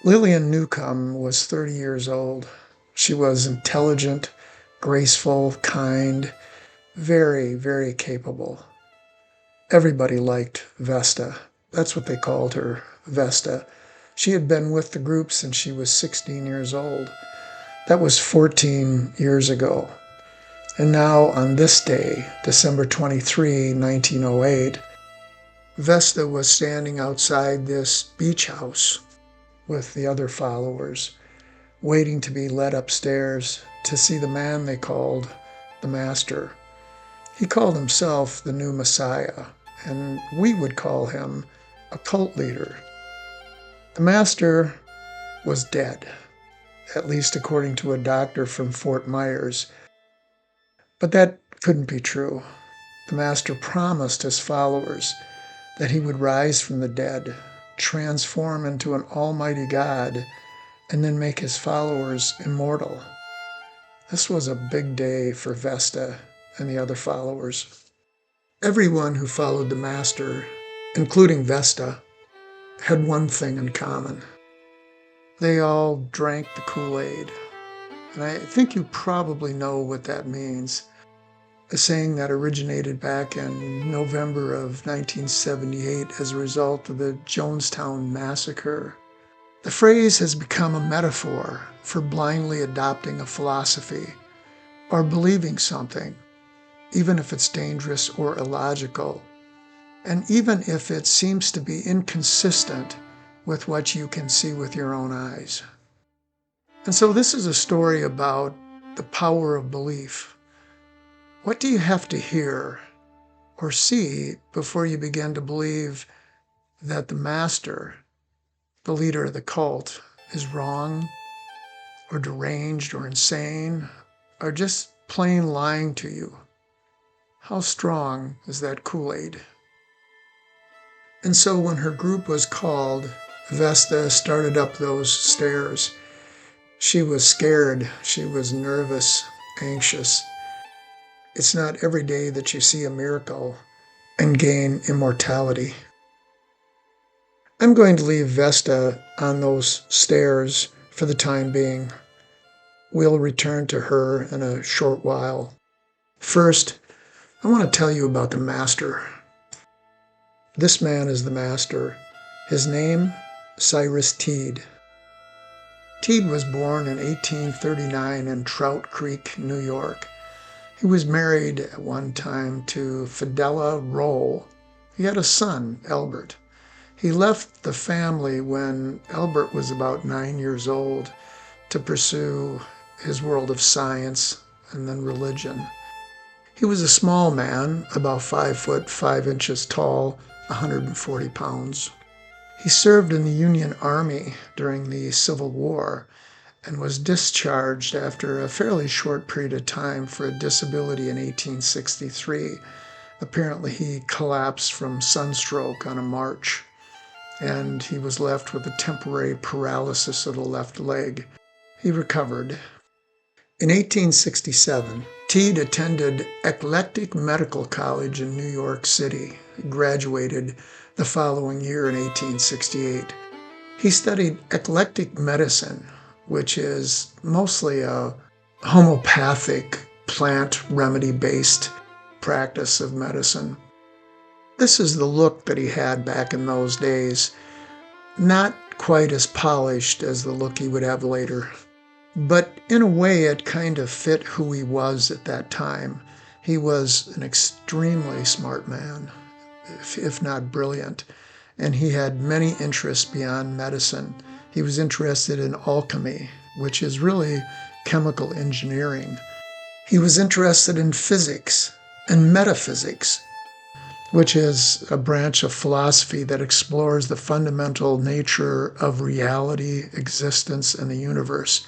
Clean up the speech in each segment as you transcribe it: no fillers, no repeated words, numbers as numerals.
Lillian Newcomb was 30 years old. She was intelligent, graceful, kind, very, very capable. Everybody liked Vesta. That's what they called her, Vesta. She had been with the group since she was 16 years old. That was 14 years ago. And now, on this day, December 23, 1908, Vesta was standing outside this beach house with the other followers, waiting to be led upstairs to see the man they called the Master. He called himself the new Messiah, and we would call him a cult leader. The Master was dead, at least according to a doctor from Fort Myers. But that couldn't be true. The Master promised his followers that he would rise from the dead, transform into an almighty God, and then make his followers immortal. This was a big day for Vesta and the other followers. Everyone who followed the Master, including Vesta, had one thing in common. They all drank the Kool-Aid. And I think you probably know what that means. A saying that originated back in November of 1978 as a result of the Jonestown Massacre. The phrase has become a metaphor for blindly adopting a philosophy or believing something, even if it's dangerous or illogical, and even if it seems to be inconsistent with what you can see with your own eyes. And so this is a story about the power of belief. What do you have to hear or see before you begin to believe that the Master, the leader of the cult, is wrong or deranged or insane or just plain lying to you? How strong is that Kool-Aid? And so when her group was called, Vesta started up those stairs. She was scared. She was nervous, anxious. It's not every day that you see a miracle and gain immortality. I'm going to leave Vesta on those stairs for the time being. We'll return to her in a short while. First, I want to tell you about the Master. This man is the Master. His name, Cyrus Teed. Teed was born in 1839 in Trout Creek, New York. He was married at one time to Fidela Roll. He had a son, Albert. He left the family when Albert was about 9 years old to pursue his world of science and then religion. He was a small man, about 5 foot 5 inches tall, 140 pounds. He served in the Union Army during the Civil War and was discharged after a fairly short period of time for a disability in 1863. Apparently he collapsed from sunstroke on a march, and he was left with a temporary paralysis of the left leg. He recovered. In 1867, Teed attended Eclectic Medical College in New York City. He graduated the following year in 1868. He studied eclectic medicine, which is mostly a homeopathic plant remedy-based practice of medicine. This is the look that he had back in those days. Not quite as polished as the look he would have later. But in a way, it kind of fit who he was at that time. He was an extremely smart man, if not brilliant, and he had many interests beyond medicine. He was interested in alchemy, which is really chemical engineering. He was interested in physics and metaphysics, which is a branch of philosophy that explores the fundamental nature of reality, existence, and the universe.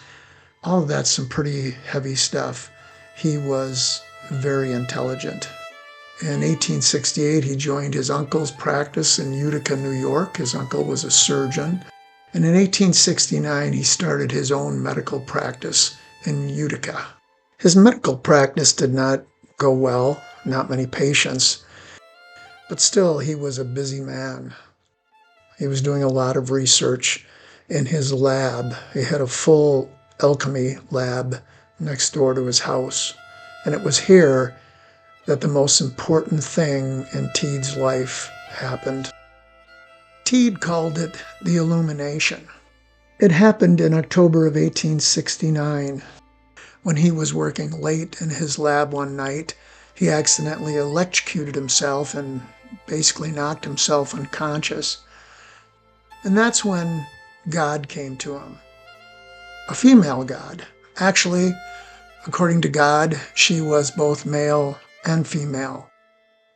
All of that's some pretty heavy stuff. He was very intelligent. In 1868, he joined his uncle's practice in Utica, New York. His uncle was a surgeon. And in 1869, he started his own medical practice in Utica. His medical practice did not go well, not many patients, but still he was a busy man. He was doing a lot of research, in his lab. He had a full alchemy lab next door to his house. And it was here that the most important thing in Teed's life happened. Teed called it the illumination. It happened in October of 1869. When he was working late in his lab one night, he accidentally electrocuted himself and basically knocked himself unconscious. And that's when God came to him. A female God. Actually, according to God, she was both male and female.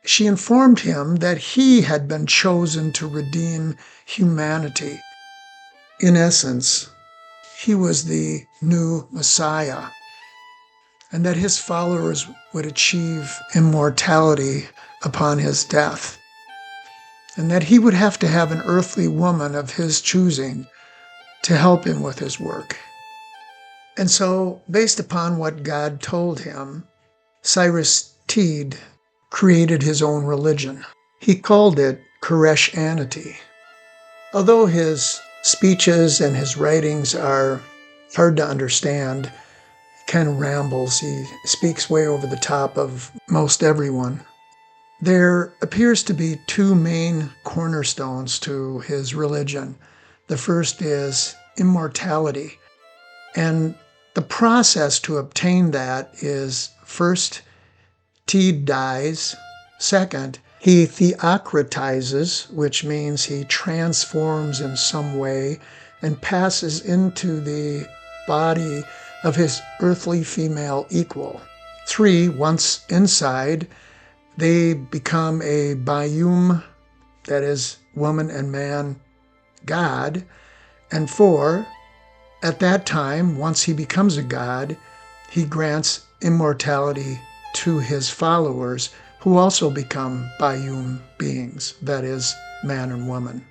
She informed him that he had been chosen to redeem humanity. In essence, he was the new Messiah, and that his followers would achieve immortality upon his death, and that he would have to have an earthly woman of his choosing to help him with his work. And so, based upon what God told him, Cyrus Teed created his own religion. He called it Koreshan Unity. Although his speeches and his writings are hard to understand, he kind of rambles. He speaks way over the top of most everyone. There appears to be two main cornerstones to his religion. The first is immortality. And the process to obtain that is, first, Teed dies. Second, he theocratizes, which means he transforms in some way and passes into the body of his earthly female equal. 3, once inside, they become a biome, that is, woman and man, God. And 4, at that time, once he becomes a god, he grants immortality to his followers, who also become biome beings, that is, man and woman.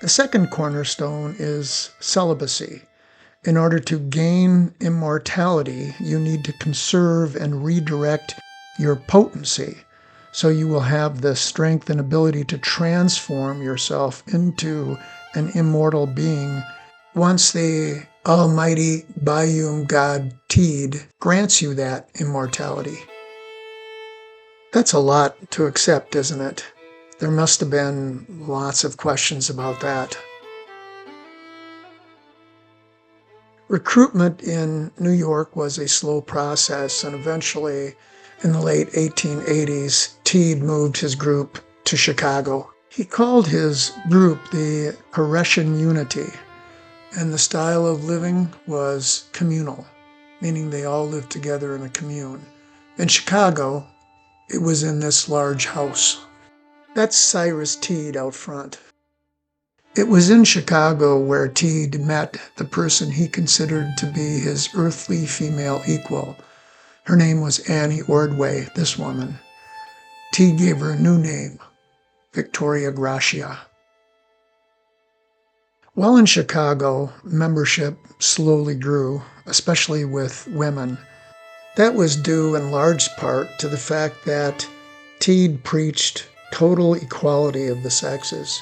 The second cornerstone is celibacy. In order to gain immortality, you need to conserve and redirect your potency, so you will have the strength and ability to transform yourself into an immortal being once the almighty biome god Teed grants you that immortality. That's a lot to accept, isn't it? There must have been lots of questions about that. Recruitment in New York was a slow process, and eventually, in the late 1880s, Teed moved his group to Chicago. He called his group the Koreshan Unity, and the style of living was communal, meaning they all lived together in a commune. In Chicago, it was in this large house. That's Cyrus Teed out front. It was in Chicago where Teed met the person he considered to be his earthly female equal. Her name was Annie Ordway, this woman. Teed gave her a new name, Victoria Gracia. While in Chicago, membership slowly grew, especially with women. That was due in large part to the fact that Teed preached total equality of the sexes.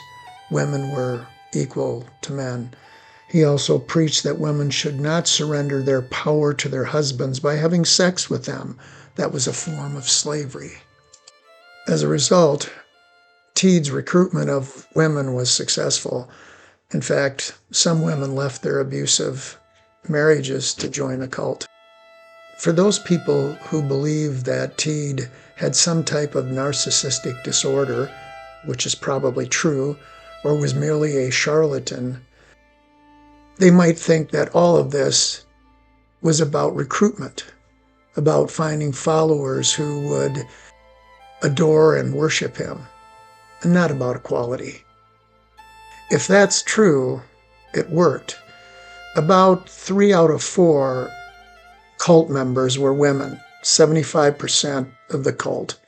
Women were equal to men. He also preached that women should not surrender their power to their husbands by having sex with them. That was a form of slavery. As a result, Teed's recruitment of women was successful. In fact, some women left their abusive marriages to join the cult. For those people who believe that Teed had some type of narcissistic disorder, which is probably true, or was merely a charlatan, they might think that all of this was about recruitment, about finding followers who would adore and worship him, and not about equality. If that's true, it worked. About 3 out of 4 cult members were women, 75% of the cult,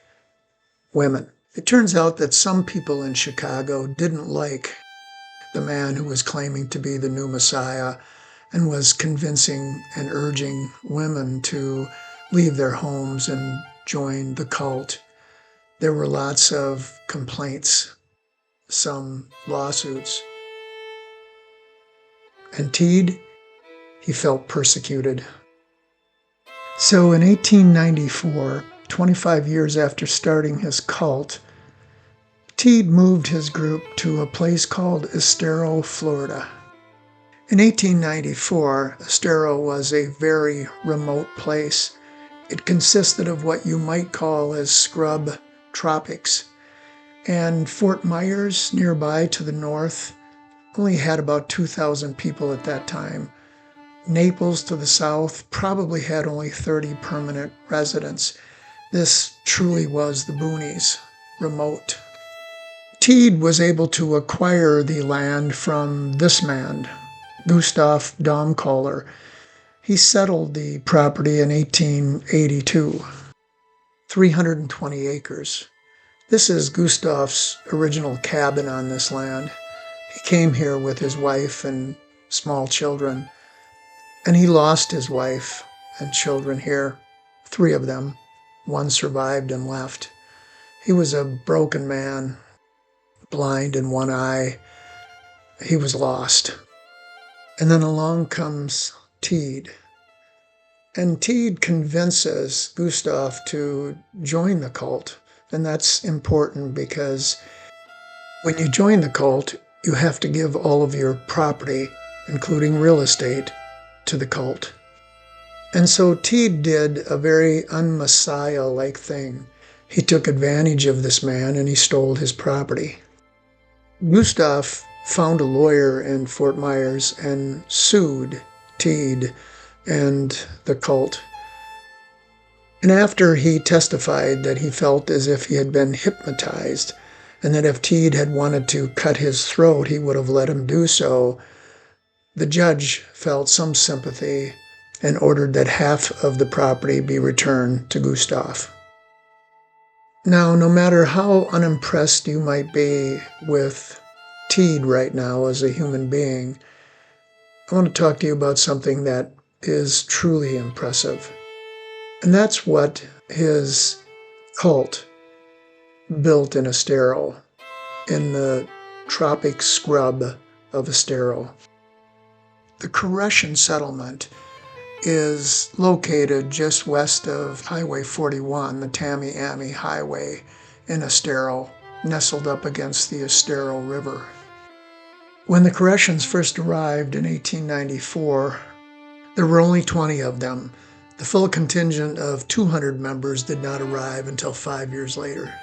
women. It turns out that some people in Chicago didn't like the man who was claiming to be the new Messiah and was convincing and urging women to leave their homes and join the cult. There were lots of complaints, some lawsuits. And Teed, he felt persecuted. So in 1894, 25 years after starting his cult, Teed moved his group to a place called Estero, Florida. In 1894, Estero was a very remote place. It consisted of what you might call as scrub tropics. And Fort Myers, nearby to the north, only had about 2,000 people at that time. Naples to the south probably had only 30 permanent residents. This truly was the boonies, remote. Teed was able to acquire the land from this man, Gustav Domkoller. He settled the property in 1882, 320 acres. This is Gustav's original cabin on this land. He came here with his wife and small children, and he lost his wife and children here, 3 of them. 1 survived and left. He was a broken man, blind in 1 eye. He was lost. And then along comes Teed. And Teed convinces Gustav to join the cult. And that's important because when you join the cult, you have to give all of your property, including real estate, to the cult. And so Teed did a very un-Messiah-like thing. He took advantage of this man and he stole his property. Gustav found a lawyer in Fort Myers and sued Teed and the cult. And after he testified that he felt as if he had been hypnotized, and that if Teed had wanted to cut his throat, he would have let him do so, the judge felt some sympathy and ordered that half of the property be returned to Gustav. Now, no matter how unimpressed you might be with Teed right now as a human being, I want to talk to you about something that is truly impressive. And that's what his cult built in Estero, in the tropic-scrub of Estero. The Koreshan settlement is located just west of Highway 41, the Tamiami Highway in Estero, nestled up against the Estero River. When the Koreshans first arrived in 1894, there were only 20 of them. The full contingent of 200 members did not arrive until 5 years later.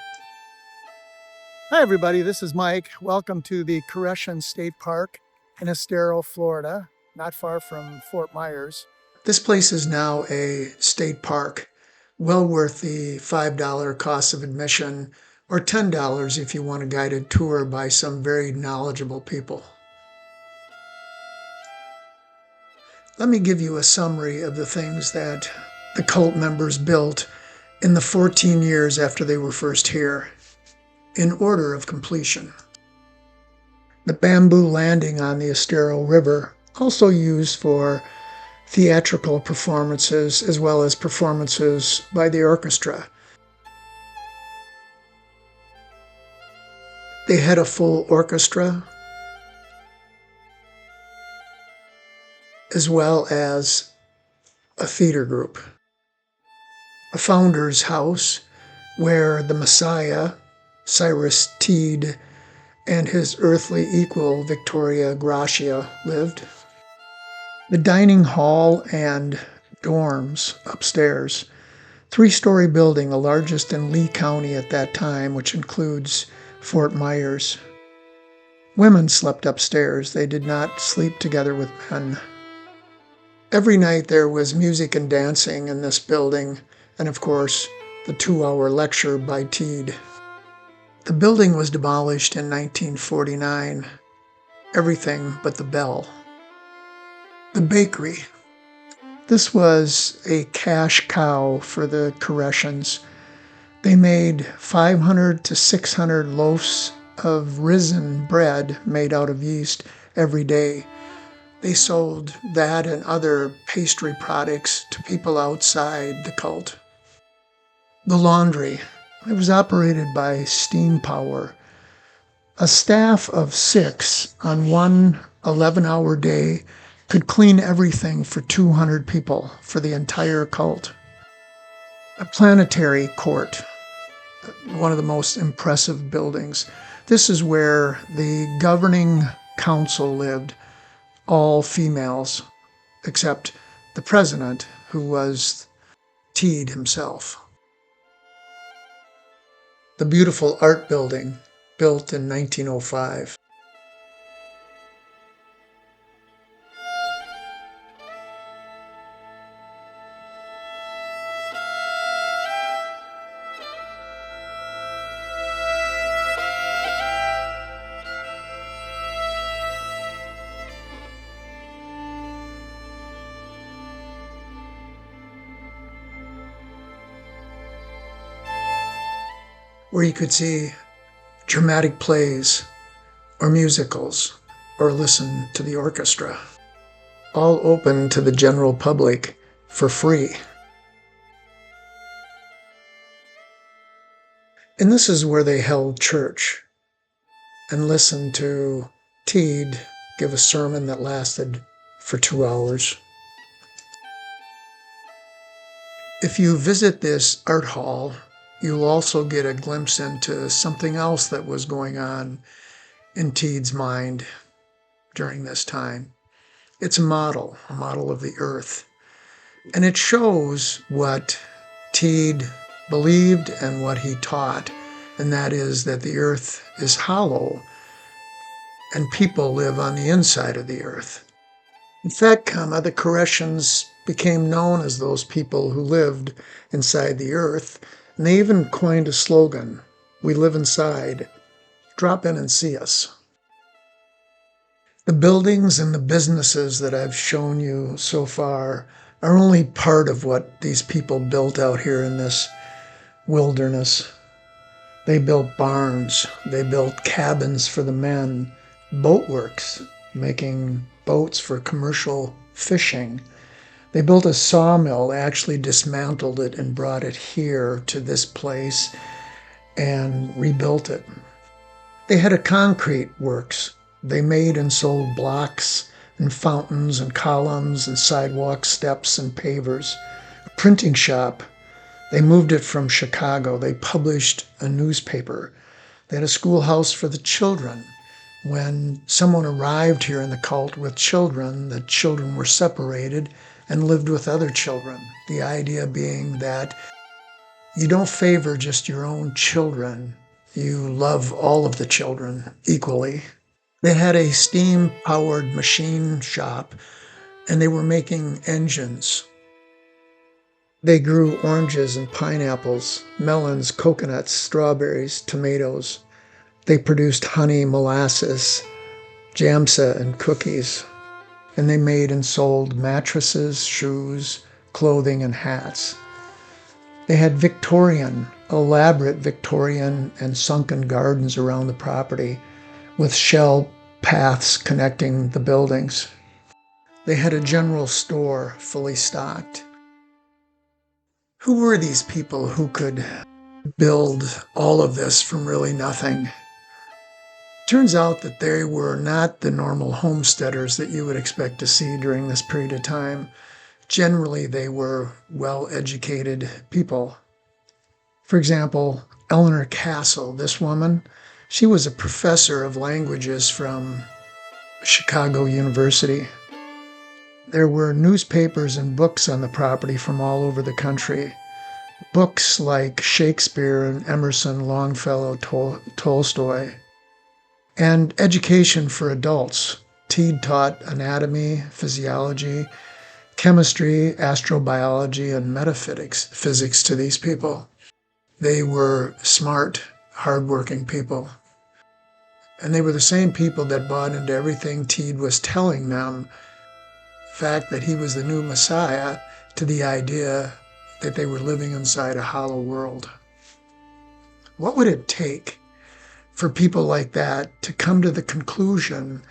Hi everybody, this is Mike. Welcome to the Koreshan State Park in Estero, Florida, not far from Fort Myers. This place is now a state park, well worth the $5 cost of admission, or $10 if you want a guided tour by some very knowledgeable people. Let me give you a summary of the things that the cult members built in the 14 years after they were first here, in order of completion. The bamboo landing on the Estero River, also used for theatrical performances as well as performances by the orchestra. They had a full orchestra, as well as a theater group. A founder's house where the Messiah, Cyrus Teed, and his earthly equal, Victoria Gracia, lived. The dining hall and dorms upstairs. 3-story building, the largest in Lee County at that time, which includes Fort Myers. Women slept upstairs. They did not sleep together with men. Every night there was music and dancing in this building, and of course, the 2-hour lecture by Teed. The building was demolished in 1949. Everything but the bell. The bakery. This was a cash cow for the Koreshans. They made 500 to 600 loaves of risen bread made out of yeast every day. They sold that and other pastry products to people outside the cult. The laundry. It was operated by steam power. A staff of 6 on one 11-hour day, could clean everything for 200 people for the entire cult. A planetary court, one of the most impressive buildings. This is where the governing council lived, all females, except the president, who was Teed himself. The beautiful art building, built in 1905. Where you could see dramatic plays or musicals or listen to the orchestra, all open to the general public for free. And this is where they held church and listened to Teed give a sermon that lasted for 2 hours. If you visit this art hall, you'll also get a glimpse into something else that was going on in Teed's mind during this time. It's a model of the earth. And it shows what Teed believed and what he taught, and that is that the earth is hollow and people live on the inside of the earth. In fact, the Koreshans became known as those people who lived inside the earth, and they even coined a slogan, "We live inside, drop in and see us." The buildings and the businesses that I've shown you so far are only part of what these people built out here in this wilderness. They built barns, they built cabins for the men, boatworks, making boats for commercial fishing. They built a sawmill, actually dismantled it and brought it here to this place and rebuilt it. They had a concrete works. They made and sold blocks and fountains and columns and sidewalks, steps and pavers. A printing shop. They moved it from Chicago. They published a newspaper. They had a schoolhouse for the children. When someone arrived here in the cult with children, the children were separated and lived with other children. The idea being that you don't favor just your own children. You love all of the children equally. They had a steam-powered machine shop, and they were making engines. They grew oranges and pineapples, melons, coconuts, strawberries, tomatoes. They produced honey, molasses, jamsa, and cookies. And they made and sold mattresses, shoes, clothing, and hats. They had elaborate Victorian and sunken gardens around the property with shell paths connecting the buildings. They had a general store fully stocked. Who were these people who could build all of this from really nothing? Turns out that they were not the normal homesteaders that you would expect to see during this period of time. Generally, they were well-educated people. For example, Eleanor Castle, this woman, she was a professor of languages from Chicago University. There were newspapers and books on the property from all over the country. Books like Shakespeare and Emerson, Longfellow, Tolstoy. And education for adults. Teed taught anatomy, physiology, chemistry, astrobiology, and metaphysics to these people. They were smart, hardworking people. And they were the same people that bought into everything Teed was telling them. The fact that he was the new Messiah, to the idea that they were living inside a hollow world. What would it take for people like that to come to the conclusion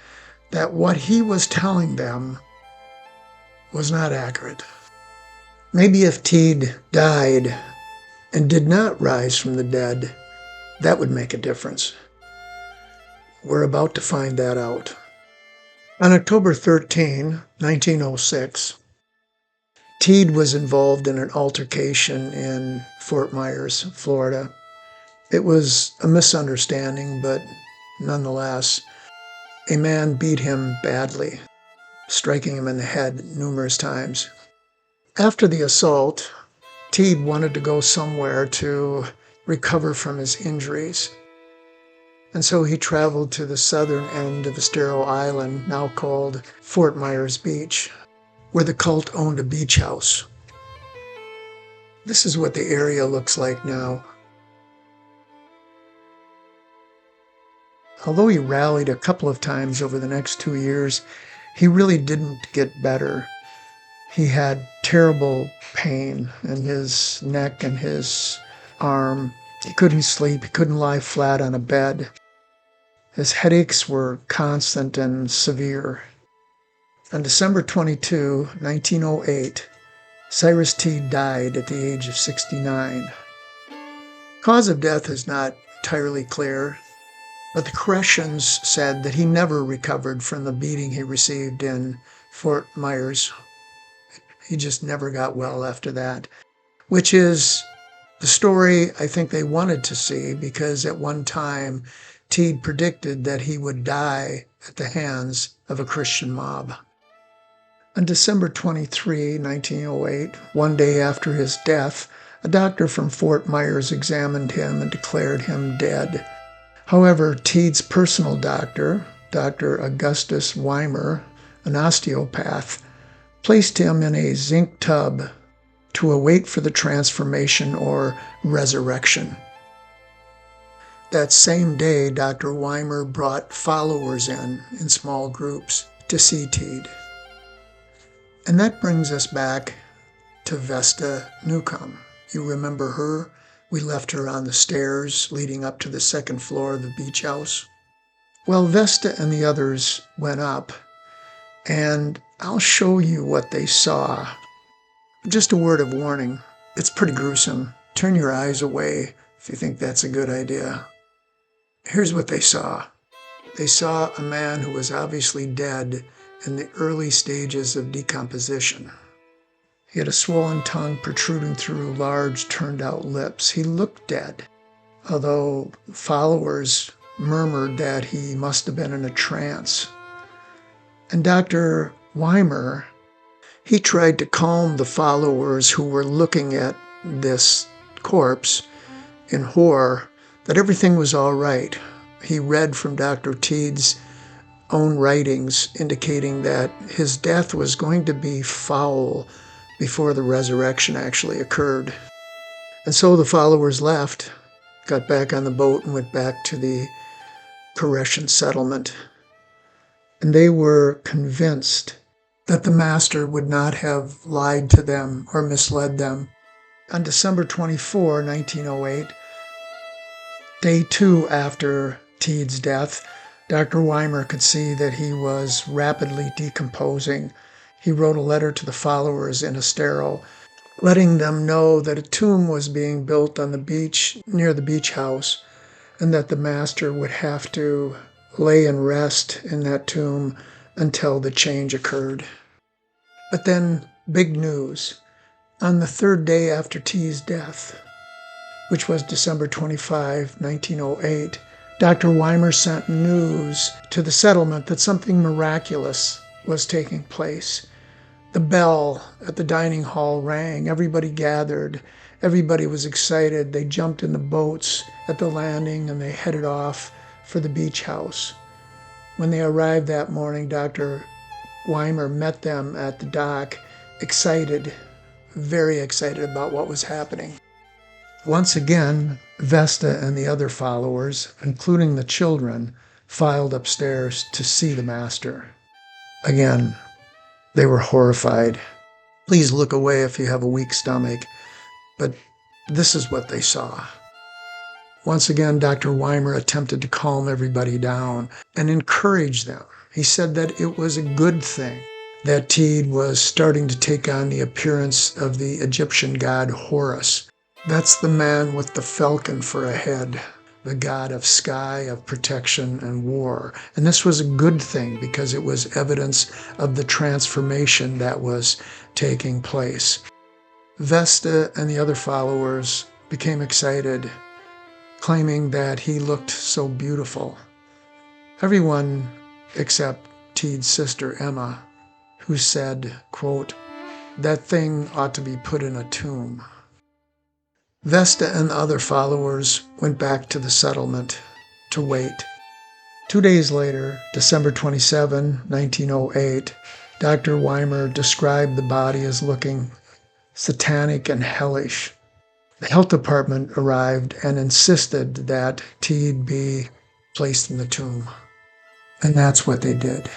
that what he was telling them was not accurate? Maybe if Teed died and did not rise from the dead, that would make a difference. We're about to find that out. On October 13, 1906, Teed was involved in an altercation in Fort Myers, Florida. It was a misunderstanding, but nonetheless, a man beat him badly, striking him in the head numerous times. After the assault, Teed wanted to go somewhere to recover from his injuries. And so he traveled to the southern end of Estero Island, now called Fort Myers Beach, where the cult owned a beach house. This is what the area looks like now. Although he rallied a couple of times over the next 2 years, he really didn't get better. He had terrible pain in his neck and his arm. He couldn't sleep. He couldn't lie flat on a bed. His headaches were constant and severe. On December 22, 1908, Cyrus Teed died at the age of 69. Cause of death is not entirely clear, but the Koreshans said that he never recovered from the beating he received in Fort Myers. He just never got well after that, which is the story I think they wanted to see, because at one time Teed predicted that he would die at the hands of a Christian mob. On December 23, 1908, one day after his death, a doctor from Fort Myers examined him and declared him dead. However, Teed's personal doctor, Dr. Augustus Weimer, an osteopath, placed him in a zinc tub to await for the transformation or resurrection. That same day, Dr. Weimer brought followers in small groups to see Teed. And that brings us back to Vesta Newcomb. You remember her? We left her on the stairs leading up to the second floor of the beach house. Well, Vesta and the others went up, and I'll show you what they saw. Just a word of warning, it's pretty gruesome. Turn your eyes away if you think that's a good idea. Here's what they saw. They saw a man who was obviously dead in the early stages of decomposition. He had a swollen tongue protruding through large turned-out lips. He looked dead, although followers murmured that he must have been in a trance. And Dr. Weimer, he tried to calm the followers who were looking at this corpse in horror, that everything was all right. He read from Dr. Teed's own writings indicating that his death was going to be foul before the resurrection actually occurred. And so the followers left, got back on the boat and went back to the Koreshan settlement. And they were convinced that the master would not have lied to them or misled them. On December 24, 1908, day 2 after Teed's death, Dr. Weimer could see that he was rapidly decomposing. He wrote a letter to the followers in Estero, letting them know that a tomb was being built on the beach near the beach house, and that the master would have to lay and rest in that tomb until the change occurred. But then, big news. On the 3rd day after Teed's death, which was December 25, 1908, Dr. Weimer sent news to the settlement that something miraculous was taking place. The bell at the dining hall rang. Everybody gathered. Everybody was excited. They jumped in the boats at the landing and they headed off for the beach house. When they arrived that morning, Dr. Weimer met them at the dock, excited, very excited about what was happening. Once again, Vesta and the other followers, including the children, filed upstairs to see the master. Again, they were horrified. Please look away if you have a weak stomach, but this is what they saw. Once again, Dr. Weimer attempted to calm everybody down and encourage them. He said that it was a good thing that Teed was starting to take on the appearance of the Egyptian god Horus. That's the man with the falcon for a head. the god of sky, of protection, and war. And this was a good thing because it was evidence of the transformation that was taking place. Vesta and the other followers became excited, claiming that he looked so beautiful. Everyone except Teed's sister Emma, who said, quote, "That thing ought to be put in a tomb." Vesta and the other followers went back to the settlement to wait. 2 days later, December 27, 1908, Dr. Weimer described the body as looking satanic and hellish. The health department arrived and insisted that Teed be placed in the tomb. And that's what they did.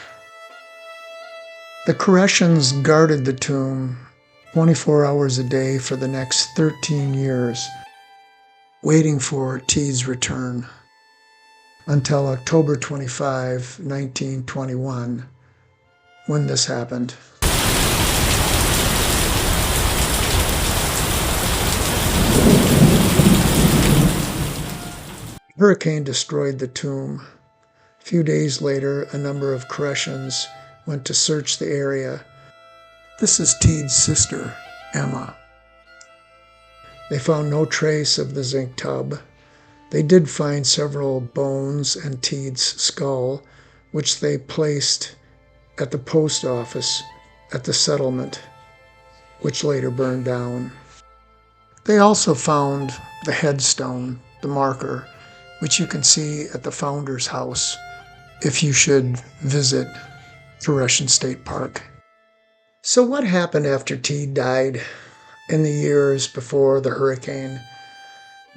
The Koreshans guarded the tomb 24 hours a day for the next 13 years, waiting for Teed's return, until October 25, 1921, when this happened. A hurricane destroyed the tomb. A few days later, a number of Koreshans went to search the area. This is Teed's sister, Emma. They found no trace of the zinc tub. They did find several bones and Teed's skull, which they placed at the post office at the settlement, which later burned down. They also found the headstone, the marker, which you can see at the founder's house if you should visit Koreshan State Park. So what happened after Teed died in the years before the hurricane?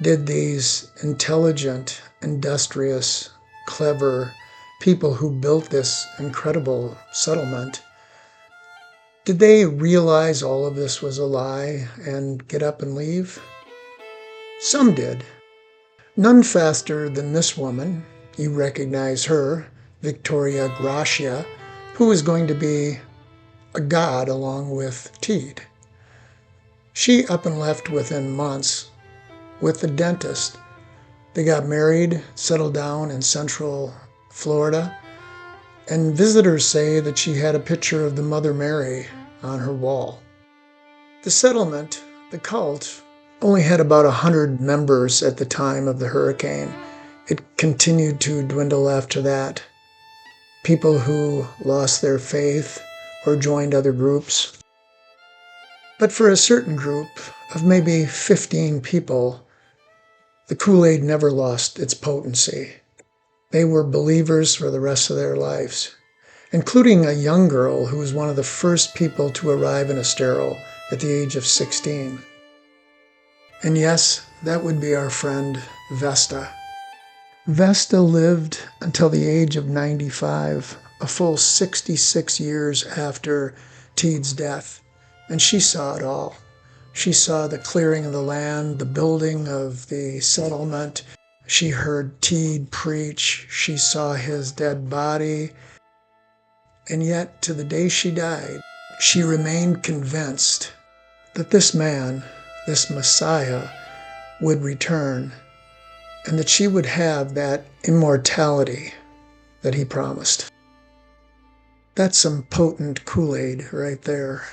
Did these intelligent, industrious, clever people who built this incredible settlement, did they realize all of this was a lie and get up and leave? Some did. None faster than this woman. You recognize her, Victoria Gracia, who is going to be a god along with Teed. She up and left within months with the dentist. They got married, settled down in Central Florida, and visitors say that she had a picture of the Mother Mary on her wall. The settlement, the cult, only had about 100 members at the time of the hurricane. It continued to dwindle after that. People who lost their faith or joined other groups. But for a certain group of maybe 15 people, the Kool-Aid never lost its potency. They were believers for the rest of their lives, including a young girl who was one of the first people to arrive in Estero at the age of 16. And yes, that would be our friend Vesta. Vesta lived until the age of 95, a full 66 years after Teed's death, and she saw it all. She saw the clearing of the land, the building of the settlement. She heard Teed preach. She saw his dead body. And yet, to the day she died, she remained convinced that this man, this Messiah, would return, and that she would have that immortality that he promised. That's some potent Kool-Aid right there.